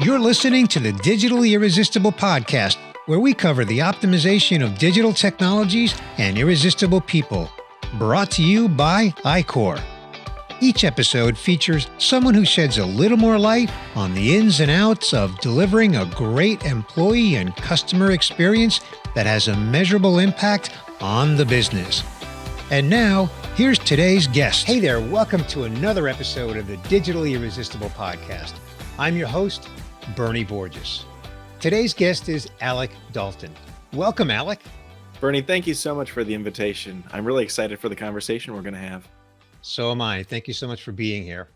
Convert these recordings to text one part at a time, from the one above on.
You're listening to the Digitally Irresistible podcast, where we cover the optimization of digital technologies and irresistible people. Brought to you by iCore. Each episode features someone who sheds a little more light on the ins and outs of delivering a great employee and customer experience that has a measurable impact on the business. And now, here's today's guest. Hey there, welcome to another episode of the Digitally Irresistible podcast. I'm your host, Bernie Borges. Today's guest is Alec Dalton. Welcome, Alec. Bernie, thank you so much for the invitation. I'm really excited for the conversation we're going to have. So am I. Thank you so much for being here.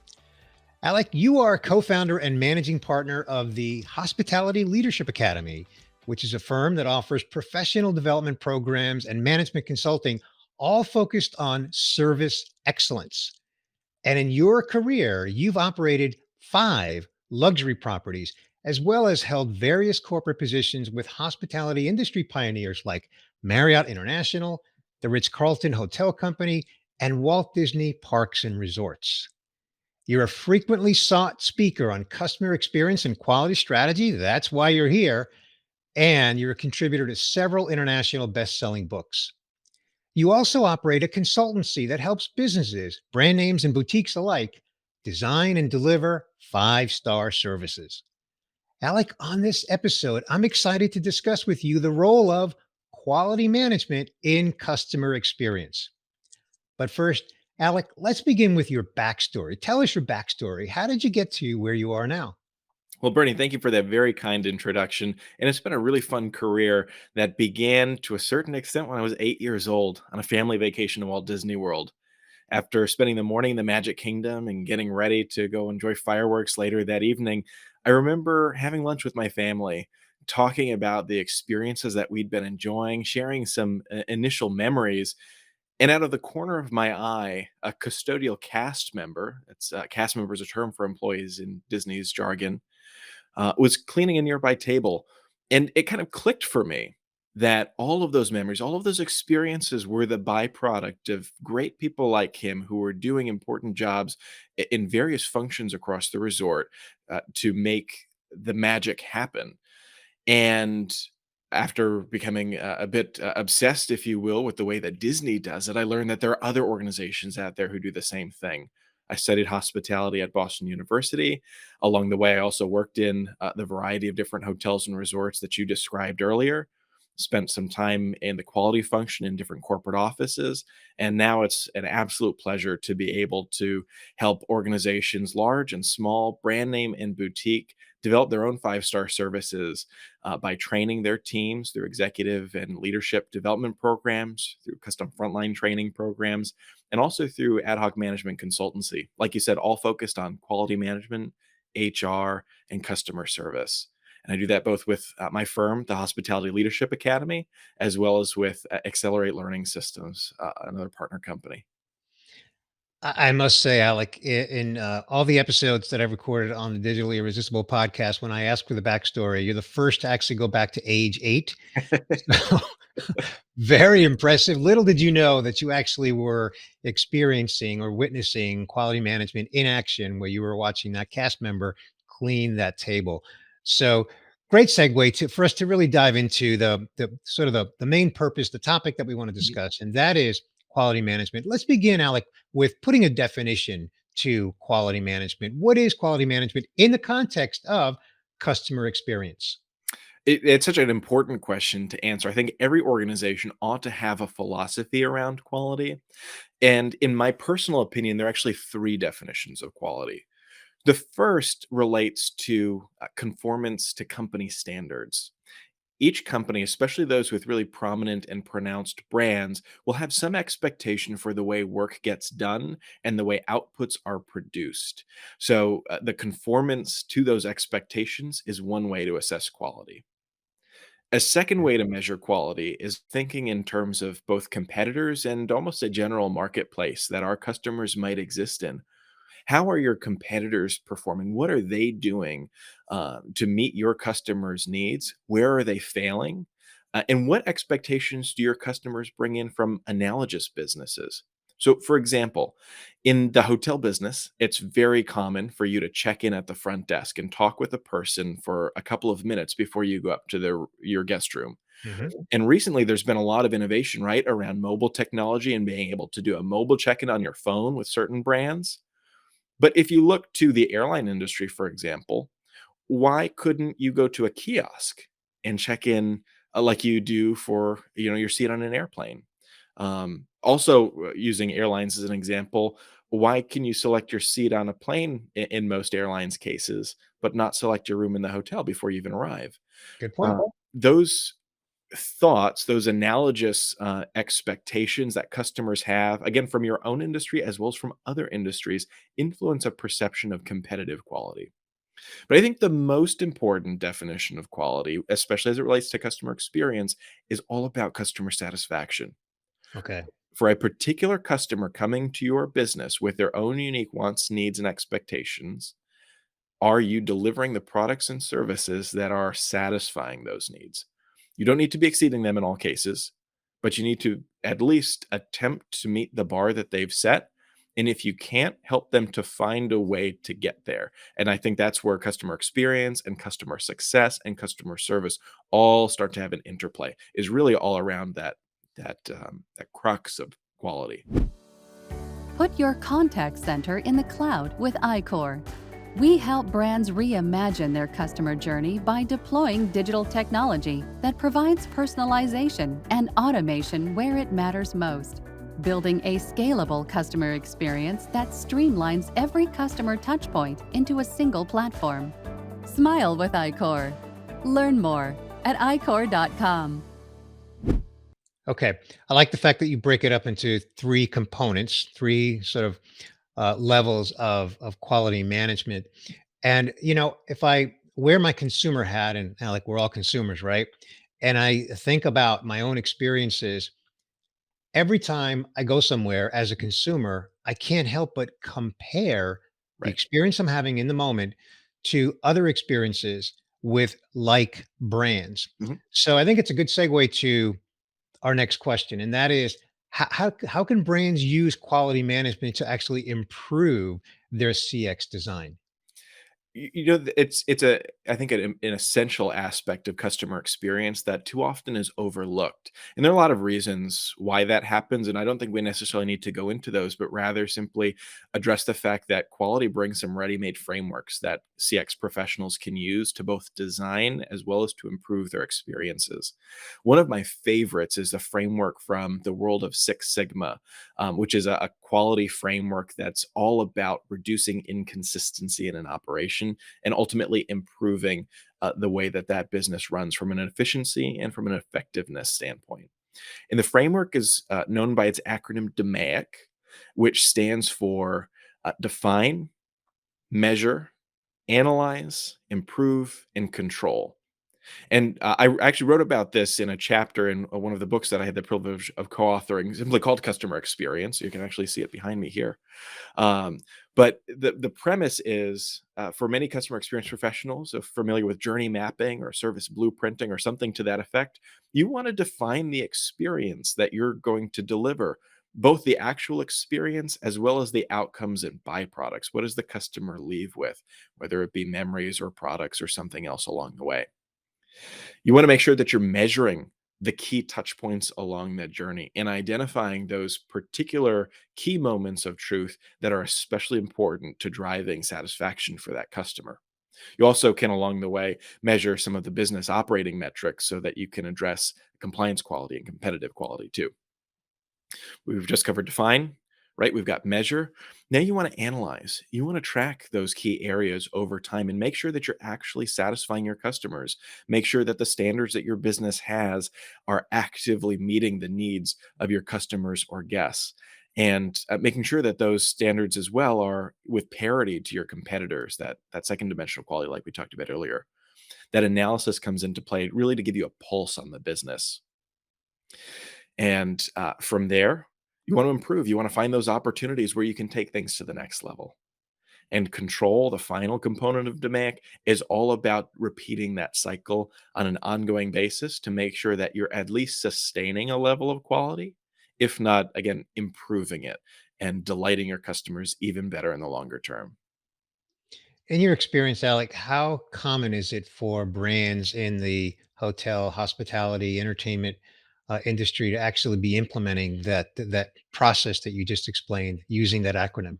Alec, you are co-founder and managing partner of the Hospitality Leadership Academy, which is a firm that offers professional development programs and management consulting, all focused on service excellence. And in your career, you've operated 5 luxury properties, as well as held various corporate positions with hospitality industry pioneers like Marriott International, the Ritz-Carlton Hotel Company, and Walt Disney Parks and Resorts. You're a frequently sought speaker on customer experience and quality strategy. That's why you're here. And you're a contributor to several international best-selling books. You also operate a consultancy that helps businesses, brand names and boutiques alike, design and deliver 5-star services. Alec, on this episode, I'm excited to discuss with you the role of quality management in customer experience. But first, Alec, let's begin with your backstory. Tell us your backstory. How did you get to where you are now? Well, Bernie, thank you for that very kind introduction. And it's been a really fun career that began to a certain extent when I was 8 years old on a family vacation to Walt Disney World. After spending the morning in the Magic Kingdom and getting ready to go enjoy fireworks later that evening, I remember having lunch with my family, talking about the experiences that we'd been enjoying, sharing some initial memories. And out of the corner of my eye, a custodial cast member, cast member is a term for employees in Disney's jargon, was cleaning a nearby table. And it kind of clicked for me that all of those memories, all of those experiences were the byproduct of great people like him who were doing important jobs in various functions across the resort to make the magic happen. And after becoming a bit obsessed, if you will, with the way that Disney does it, I learned that there are other organizations out there who do the same thing. I studied hospitality at Boston University. Along the way, I also worked in the variety of different hotels and resorts that you described earlier. Spent some time in the quality function in different corporate offices. And now it's an absolute pleasure to be able to help organizations, large and small, brand name and boutique, develop their own 5-star services by training their teams through executive and leadership development programs, through custom frontline training programs, and also through ad hoc management consultancy. Like you said, all focused on quality management, HR, and customer service. And I do that both with my firm, the Hospitality Leadership Academy, as well as with Accelerate Learning Systems, another partner company. I must say, Alec, in all the episodes that I've recorded on the Digitally Irresistible podcast, when I ask for the backstory, you're the first to actually go back to age 8. So, very impressive. Little did you know that you actually were experiencing or witnessing quality management in action, where you were watching that cast member clean that table. So great segue for us to really dive into the sort of the main purpose, the topic that we want to discuss, and that is quality management. Let's begin, Alec, with putting a definition to quality management. What is quality management in the context of customer experience? It's such an important question to answer. I think every organization ought to have a philosophy around quality. And in my personal opinion, there are actually 3 definitions of quality. The first relates to conformance to company standards. Each company, especially those with really prominent and pronounced brands, will have some expectation for the way work gets done and the way outputs are produced. So, the conformance to those expectations is one way to assess quality. A second way to measure quality is thinking in terms of both competitors and almost a general marketplace that our customers might exist in. How are your competitors performing? What are they doing to meet your customers' needs? Where are they failing? And what expectations do your customers bring in from analogous businesses? So, for example, in the hotel business, it's very common for you to check in at the front desk and talk with a person for a couple of minutes before you go up to your guest room. Hmm. And recently, there's been a lot of innovation, right, around mobile technology and being able to do a mobile check in on your phone with certain brands. But if you look to the airline industry, for example, why couldn't you go to a kiosk and check in like you do for your seat on an airplane? Also, using airlines as an example, why can you select your seat on a plane in most airlines cases, but not select your room in the hotel before you even arrive? Good Uh, point. those thoughts, those analogous expectations that customers have, again, from your own industry as well as from other industries, influence a perception of competitive quality. But I think the most important definition of quality, especially as it relates to customer experience, is all about customer satisfaction. Okay. For a particular customer coming to your business with their own unique wants, needs, and expectations, are you delivering the products and services that are satisfying those needs? You don't need to be exceeding them in all cases, but you need to at least attempt to meet the bar that they've set. And if you can't, help them to find a way to get there. And I think that's where customer experience and customer success and customer service all start to have an interplay. Is really all around that crux of quality. Put your contact center in the cloud with iCore. We help brands reimagine their customer journey by deploying digital technology that provides personalization and automation where it matters most, building a scalable customer experience that streamlines every customer touchpoint into a single platform. Smile with iCore. Learn more at iCore.com. Okay. I like the fact that you break it up into three components, three sort of levels of quality management. And if I wear my consumer hat, and like we're all consumers, right? And I think about my own experiences, every time I go somewhere as a consumer, I can't help but compare the Right. experience I'm having in the moment to other experiences with like brands. Mhm. So I think it's a good segue to our next question, and that is how can brands use quality management to actually improve their CX design? It's a I think an essential aspect of customer experience that too often is overlooked, and there are a lot of reasons why that happens. And I don't think we necessarily need to go into those, but rather simply address the fact that quality brings some ready-made frameworks that CX professionals can use to both design as well as to improve their experiences. One of my favorites is the framework from the world of Six Sigma, which is a quality framework that's all about reducing inconsistency in an operation and ultimately improving the way that that business runs from an efficiency and from an effectiveness standpoint. And the framework is known by its acronym DMAIC, which stands for define, measure, analyze, improve, and control. And I actually wrote about this in a chapter in one of the books that I had the privilege of co-authoring, simply called Customer Experience. You can actually see it behind me here. Um, but the premise is for many customer experience professionals, if familiar with journey mapping or service blueprinting or something to that effect, you want to define the experience that you're going to deliver, both the actual experience as well as the outcomes and byproducts. What does the customer leave with, whether it be memories or products or something else along the way? You want to make sure that you're measuring the key touch points along that journey and identifying those particular key moments of truth that are especially important to driving satisfaction for that customer. You also can, along the way, measure some of the business operating metrics so that you can address compliance quality and competitive quality too. We've just covered define, right? We've got measure. Now you want to analyze. You want to track those key areas over time and make sure that you're actually satisfying your customers. Make sure that the standards that your business has are actively meeting the needs of your customers or guests. And making sure that those standards as well are with parity to your competitors, that second dimensional quality, like we talked about earlier. That analysis comes into play really to give you a pulse on the business. And from there, you want to improve. You want to find those opportunities where you can take things to the next level. And control, the final component of DMAIC, is all about repeating that cycle on an ongoing basis to make sure that you're at least sustaining a level of quality, if not, again, improving it and delighting your customers even better in the longer term. In your experience, Alec, how common is it for brands in the hotel, hospitality, entertainment industry to actually be implementing that process that you just explained using that acronym?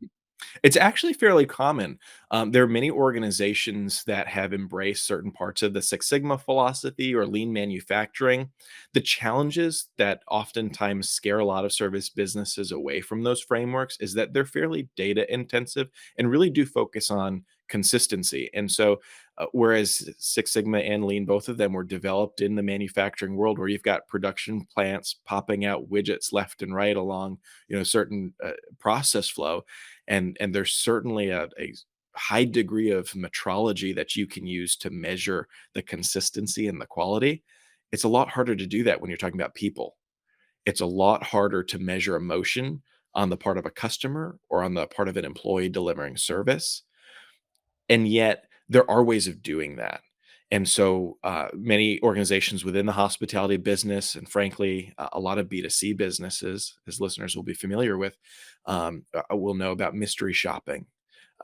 It's actually fairly common. There are many organizations that have embraced certain parts of the Six Sigma philosophy or lean manufacturing. The challenges that oftentimes scare a lot of service businesses away from those frameworks is that they're fairly data intensive and really do focus on consistency. And so, whereas Six Sigma and lean, both of them were developed in the manufacturing world, where you've got production plants popping out widgets left and right along, certain process flow, and there's certainly a high degree of metrology that you can use to measure the consistency and the quality. It's a lot harder to do that when you're talking about people. It's a lot harder to measure emotion on the part of a customer or on the part of an employee delivering service, and yet there are ways of doing that. And so, many organizations within the hospitality business, and frankly, a lot of B2C businesses, as listeners will be familiar with, will know about mystery shopping,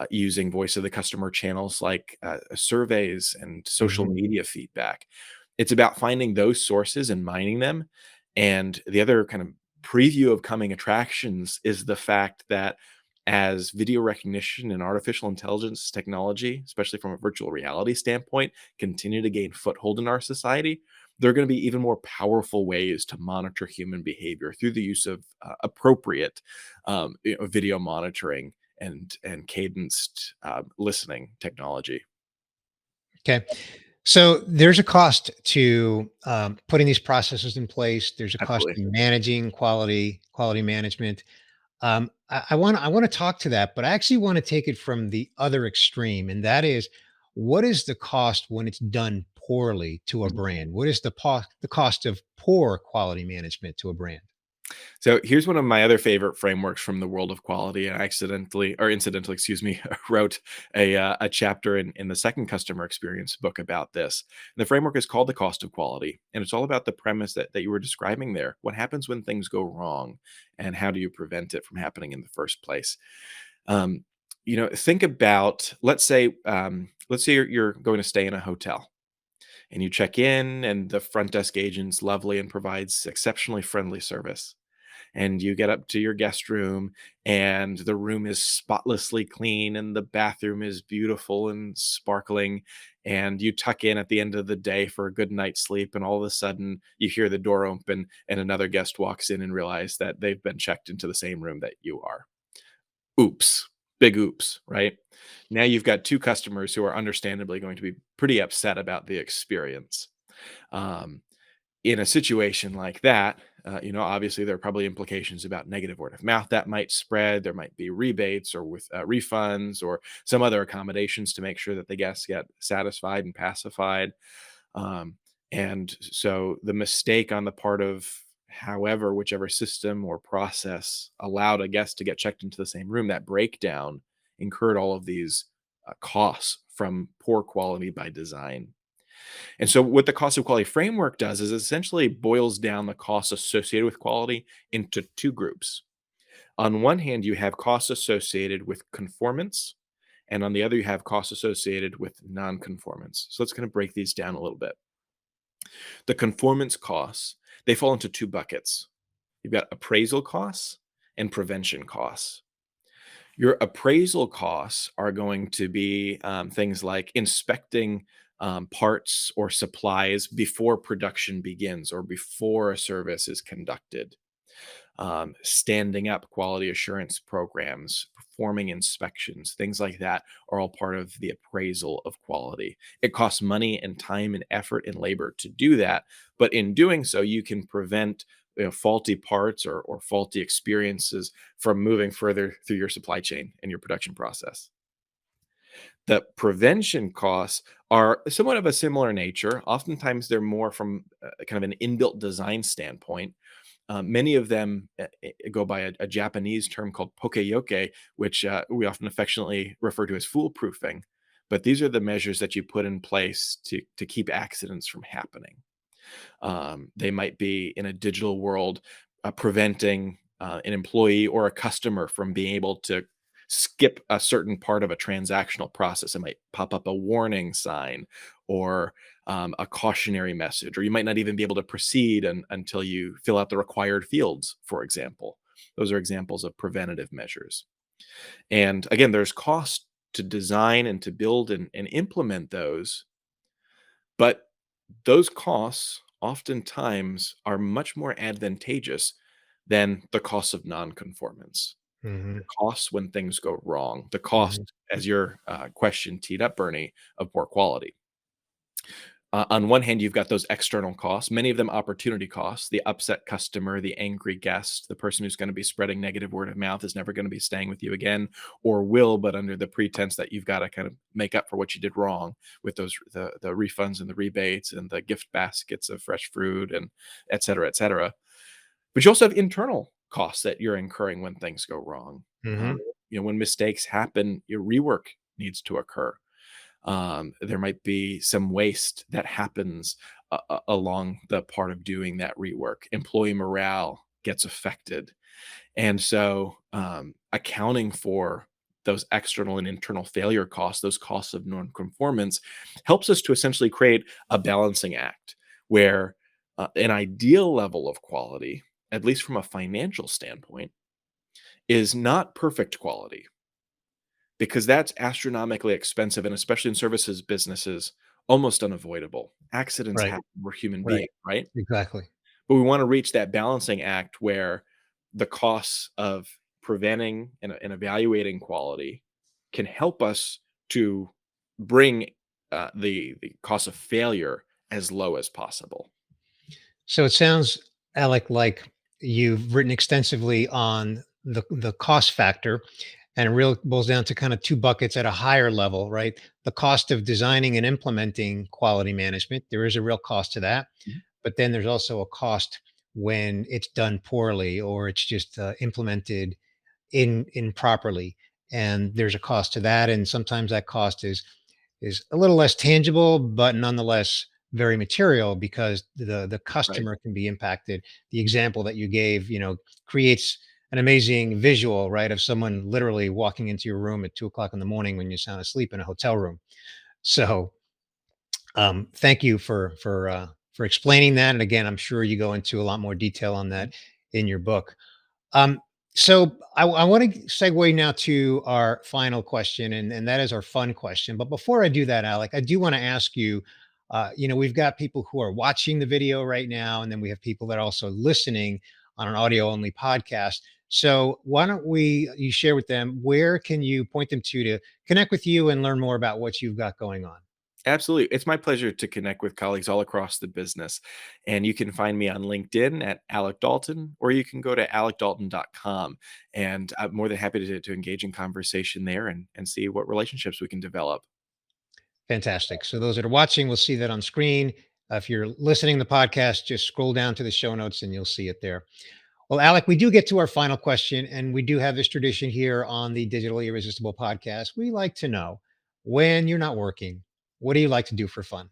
using voice of the customer channels like surveys and social Mhm. media feedback. It's about finding those sources and mining them. And the other kind of preview of coming attractions is the fact that as video recognition and artificial intelligence technology, especially from a virtual reality standpoint, continue to gain foothold in our society, there are going to be even more powerful ways to monitor human behavior through the use of appropriate video monitoring and cadenced listening technology. Okay. So there's a cost to putting these processes in place. There's a cost Absolutely. to managing quality management. I want to talk to that, but I actually want to take it from the other extreme, and that is, what is the cost when it's done poorly to a brand? What is the cost of poor quality management to a brand? So here's one of my other favorite frameworks from the world of quality. I accidentally or incidentally, excuse me, wrote a chapter in the second customer experience book about this. And the framework is called the cost of quality, and it's all about the premise that you were describing there. What happens when things go wrong, and how do you prevent it from happening in the first place? Um, think about, let's say you're going to stay in a hotel, and you check in, and the front desk agent's lovely and provides exceptionally friendly service, and you get up to your guest room, and the room is spotlessly clean and the bathroom is beautiful and sparkling, and you tuck in at the end of the day for a good night's sleep, and all of a sudden you hear the door open and another guest walks in and realize that they've been checked into the same room that you are. Oops. Big oops, right? Now you've got two customers who are understandably going to be pretty upset about the experience. um, in a situation like that, obviously there are probably implications about negative word of mouth that might spread. There might be rebates or with refunds or some other accommodations to make sure that the guests get satisfied and pacified. Um, and so the mistake on the part of, however, whichever system or process allowed a guest to get checked into the same room, that breakdown incurred all of these costs from poor quality by design. And so, what the cost of quality framework does is essentially boils down the costs associated with quality into two groups. On one hand, you have costs associated with conformance, and on the other, you have costs associated with non-conformance. So let's kind of break these down a little bit. The conformance costs, they fall into two buckets. You've got appraisal costs and prevention costs. Your appraisal costs are going to be things like inspecting parts or supplies before production begins or before a service is conducted, standing up quality assurance programs, performing inspections, things like that are all part of the appraisal of quality. It costs money and time and effort and labor to do that, but in doing so, you can prevent faulty parts or faulty experiences from moving further through your supply chain and your production process. The prevention costs are somewhat of a similar nature. Oftentimes, they're more from kind of an inbuilt design standpoint. Many of them go by a Japanese term called pokeyoke, which we often affectionately refer to as foolproofing. But these are the measures that you put in place to keep accidents from happening. They might be in a digital world, preventing an employee or a customer from being able to skip a certain part of a transactional process. It might pop up a warning sign or a cautionary message, or you might not even be able to proceed until you fill out the required fields, for example. Those are examples of preventative measures. And again, there's cost to design and to build and implement those, but those costs oftentimes are much more advantageous than the costs of nonconformance. The Hmm. costs when things go wrong, the Hmm. cost, as your question teed up, Bernie, of poor quality. On one hand, you've got those external costs, many of them opportunity costs. The upset customer, the angry guest, the person who's going to be spreading negative word of mouth is never going to be staying with you again, or will, but under the pretense that you've got to kind of make up for what you did wrong with those the refunds and the rebates and the gift baskets of fresh fruit and et cetera, et cetera. But you also have internal costs that you're incurring when things go wrong. Hmm. Um, when mistakes happen, your rework needs to occur. There might be some waste that happens along the part of doing that rework. Employee morale gets affected. And so, accounting for those external and internal failure costs, those costs of non-conformance, helps us to essentially create a balancing act where an ideal level of quality, at least from a financial standpoint, is not perfect quality because that's astronomically expensive, and especially in services businesses, almost unavoidable. Accidents Right. happen. We're human Right. beings, right? Exactly. But we want to reach that balancing act where the costs of preventing and evaluating quality can help us to bring the cost of failure as low as possible. So it sounds, Alec, like you've written extensively on the cost factor, and it really boils down to kind of two buckets at a higher level, right? The cost of designing and implementing quality management. There is a real cost to that, Mhm. but then there's also a cost when it's done poorly or it's just implemented improperly, and there's a cost to that, and sometimes that cost is a little less tangible, but nonetheless very material because the Right. customer can be impacted. The example that you gave, creates an amazing visual, right, of someone literally walking into your room at 2 o'clock in the morning when you're sound asleep in a hotel room. So, thank you for explaining that. And again, I'm sure you go into a lot more detail on Mhm. that in your book. Um, so I want to segue now to our final question, and that is our fun question. But before I do that, Alec, I do want to ask you. We've got people who are watching the video right now, and then we have people that are also listening on an audio only podcast. So why don't you share with them, where can you point them to connect with you and learn more about what you've got going on? Absolutely. It's my pleasure to connect with colleagues all across the business. And you can find me on LinkedIn at Alec Dalton, or you can go to alecdalton.com. And I'm more than happy to engage in conversation there and see what relationships we can develop. Fantastic. So those that are watching will see that on screen. If you're listening to the podcast, just scroll down to the show notes and you'll see it there. Well, Alec, we do get to our final question, and we do have this tradition here on the Digitally Irresistible podcast. We like to know, when you're not working, what do you like to do for fun?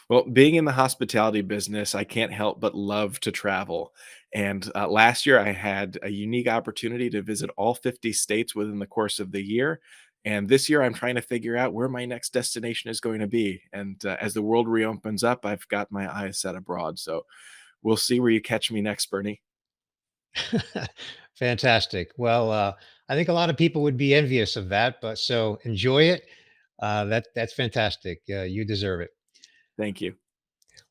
Well, being in the hospitality business, I can't help but love to travel. And last year, I had a unique opportunity to visit all 50 states within the course of the year. And this year, I'm trying to figure out where my next destination is going to be. And as the world reopens up, I've got my eyes set abroad. So we'll see where you catch me next, Bernie. Fantastic. Well, I think a lot of people would be envious of that, but so enjoy it. That's fantastic. You deserve it. Thank you.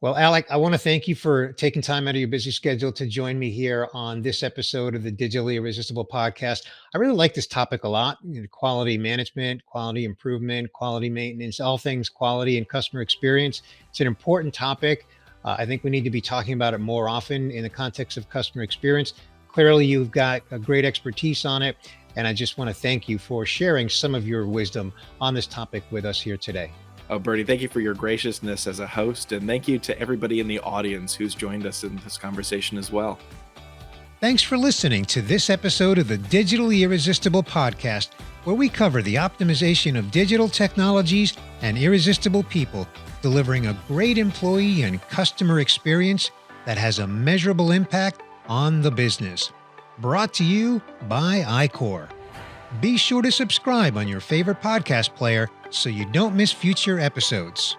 Well, Alec, I want to thank you for taking time out of your busy schedule to join me here on this episode of the Digitally Irresistible podcast. I really like this topic a lot: quality management, quality improvement, quality maintenance, all things quality and customer experience. It's an important topic. I think we need to be talking about it more often in the context of customer experience. Clearly, you've got a great expertise on it. And I just want to thank you for sharing some of your wisdom on this topic with us here today. Oh, Bertie, thank you for your graciousness as a host. And thank you to everybody in the audience who's joined us in this conversation as well. Thanks for listening to this episode of the Digitally Irresistible podcast, where we cover the optimization of digital technologies and irresistible people, delivering a great employee and customer experience that has a measurable impact on the business. Brought to you by iCor. Be sure to subscribe on your favorite podcast player so you don't miss future episodes.